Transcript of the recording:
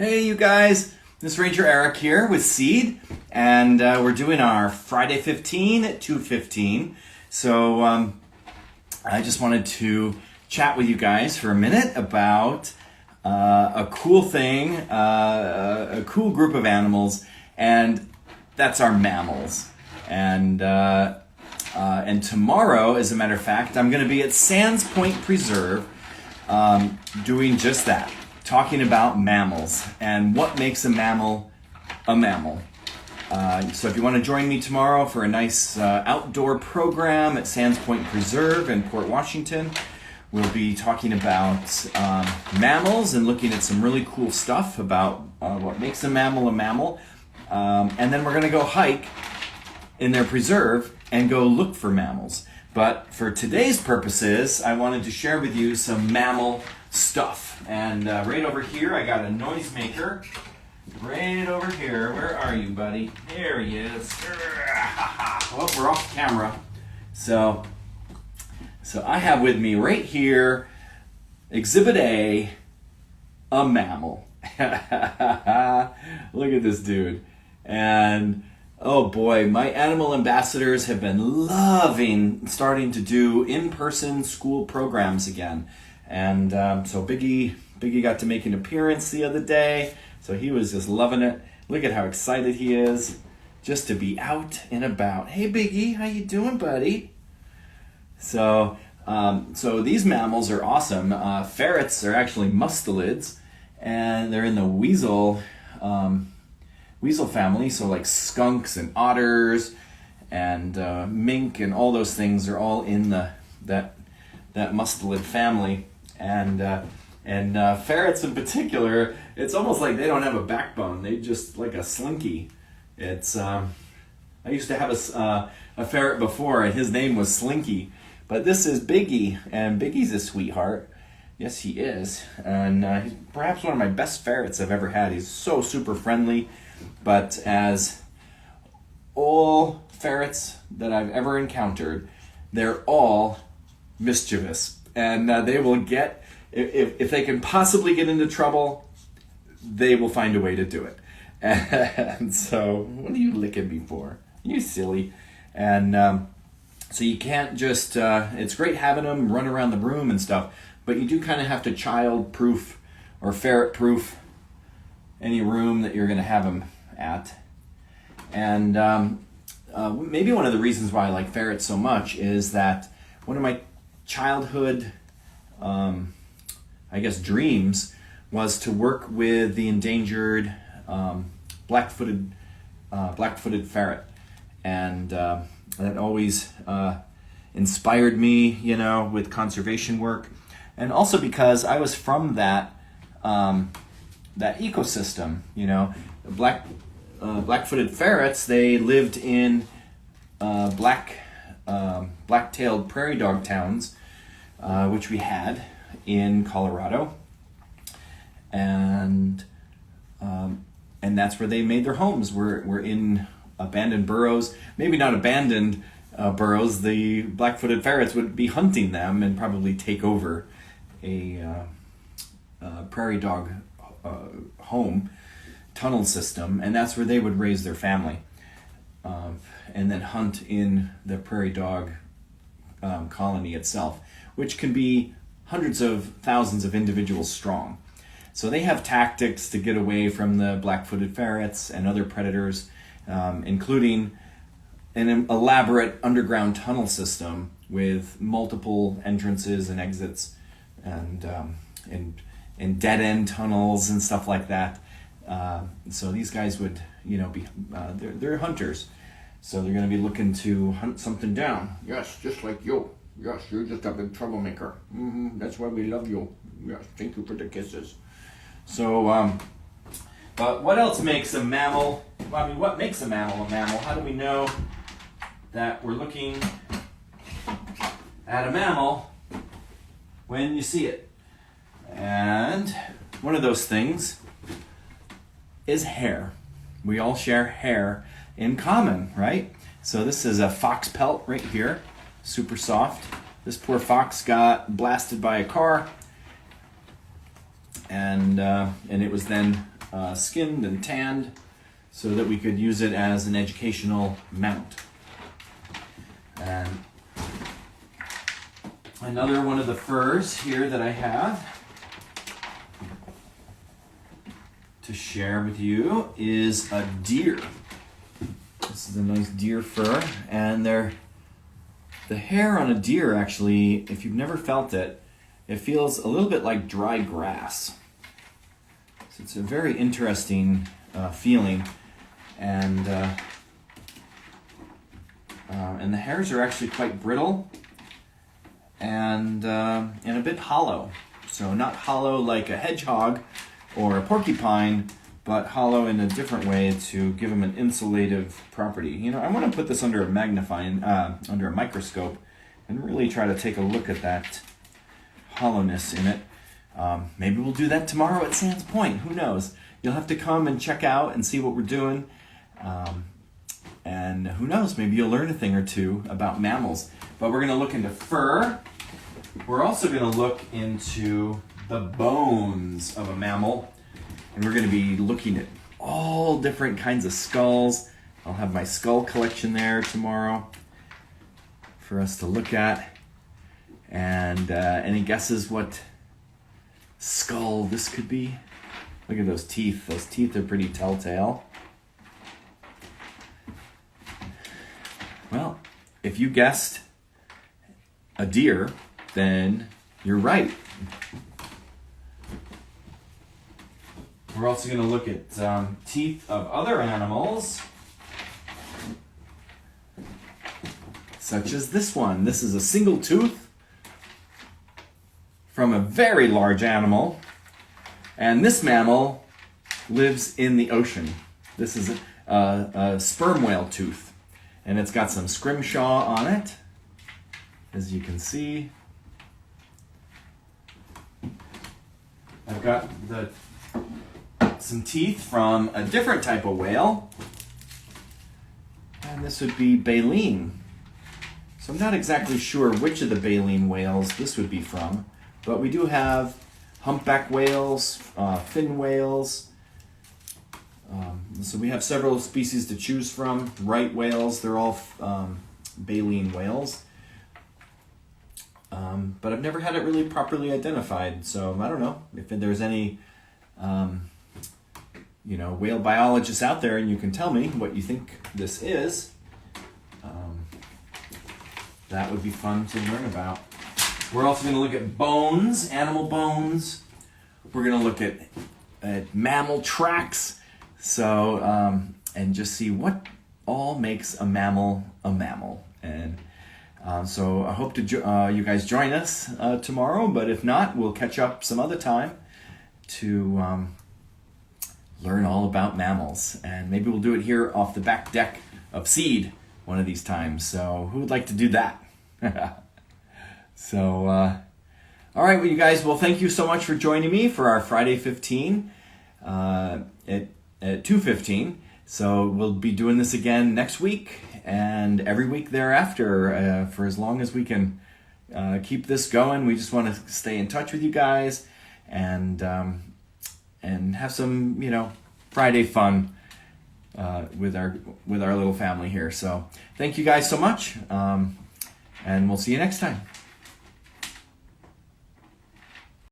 Hey, you guys. This is Ranger Eric here with Seed, and we're doing our Friday 15 at 2:15. So I just wanted to chat with you guys for a minute about a cool thing, a cool group of animals, and that's our mammals. And tomorrow, as a matter of fact, I'm going to be at Sands Point Preserve doing just that. Talking about mammals and what makes a mammal a mammal. So if you want to join me tomorrow for a nice outdoor program at Sands Point Preserve in Port Washington, we'll be talking about mammals and looking at some really cool stuff about what makes a mammal a mammal. And then we're going to go hike in their preserve and go look for mammals. But for today's purposes, I wanted to share with you some mammal stuff. And right over here, I got a noisemaker. Right over here. Where are you, buddy? There he is. Well, we're off camera. So I have with me right here, Exhibit A, a mammal. Look at this dude. And oh boy, my animal ambassadors have been loving starting to do in-person school programs again. And so Biggie got to make an appearance the other day, so he was just loving it. Look at how excited he is just to be out and about. Hey Biggie, how you doing, buddy? So these mammals are awesome. Ferrets are actually mustelids, and they're in the weasel family. So like skunks and otters and mink and all those things are all in that mustelid family. And ferrets in particular, it's almost like they don't have a backbone. They just like a slinky. It's I used to have a ferret before, and his name was Slinky. But this is Biggie, and Biggie's a sweetheart. Yes, he is. And he's perhaps one of my best ferrets I've ever had. He's so super friendly. But as all ferrets that I've ever encountered, they're all mischievous. And they will get, if they can possibly get into trouble, they will find a way to do it. And so, what are you licking me for? You silly. And so you can't just, it's great having them run around the room and stuff, but you do kind of have to child-proof or ferret-proof any room that you're going to have them at. And maybe one of the reasons why I like ferrets so much is that one of my childhood, dreams was to work with the endangered black-footed ferret, and that always inspired me, with conservation work, and also because I was from that ecosystem. Black-footed ferrets, they lived in black-tailed prairie dog towns, which we had in Colorado, and that's where they made their homes. We're in abandoned burrows, maybe not abandoned burrows. The black-footed ferrets would be hunting them and probably take over a prairie dog home tunnel system, and that's where they would raise their family, and then hunt in the prairie dog colony itself, which can be hundreds of thousands of individuals strong. So they have tactics to get away from the black-footed ferrets and other predators, including an elaborate underground tunnel system with multiple entrances and exits, and dead-end tunnels and stuff like that. So these guys would, be they're hunters. So they're going to be looking to hunt something down. Yes, just like you. Yes, you're just a big troublemaker. That's why we love you. Yes, thank you for the kisses. So, but what else makes a mammal? Well, what makes a mammal a mammal? How do we know that we're looking at a mammal when you see it? And one of those things is hair. We all share hair in common, right? So this is a fox pelt right here, super soft. This poor fox got blasted by a car, and it was then skinned and tanned so that we could use it as an educational mount. And another one of the furs here that I have to share with you is a deer. This is a nice deer fur, and the hair on a deer actually, if you've never felt it, it feels a little bit like dry grass. So it's a very interesting feeling, and the hairs are actually quite brittle and a bit hollow. So not hollow like a hedgehog or a porcupine, but hollow in a different way to give them an insulative property. You know, I want to put this under a under a microscope and really try to take a look at that hollowness in it. Maybe we'll do that tomorrow at Sands Point. Who knows? You'll have to come and check out and see what we're doing. And who knows? Maybe you'll learn a thing or two about mammals. But we're going to look into fur. We're also going to look into the bones of a mammal. And we're going to be looking at all different kinds of skulls. I'll have my skull collection there tomorrow for us to look at. And any guesses what skull this could be? Look at those teeth. Those teeth are pretty telltale. Well, if you guessed a deer, then you're right. We're also going to look at teeth of other animals, such as this one. This is a single tooth from a very large animal, and this mammal lives in the ocean. This is a sperm whale tooth, and it's got some scrimshaw on it, as you can see. I've got some teeth from a different type of whale, and this would be baleen. So I'm not exactly sure which of the baleen whales this would be from, but we do have humpback whales, fin whales. So we have several species to choose from. Right whales, they're all baleen whales. But I've never had it really properly identified, so I don't know if there's any whale biologists out there and you can tell me what you think this is. That would be fun to learn about. We're also going to look at bones, animal bones. We're going to look at mammal tracks. So, and just see what all makes a mammal a mammal. And so I hope you guys join us tomorrow, but if not, we'll catch up some other time to learn all about mammals. And maybe we'll do it here off the back deck of Seed one of these times. So who would like to do that? So, all right, well, you guys, well, thank you so much for joining me for our Friday 15 at 2:15. So we'll be doing this again next week and every week thereafter for as long as we can keep this going. We just want to stay in touch with you guys and have some, Friday fun with our little family here. So thank you guys so much, and we'll see you next time.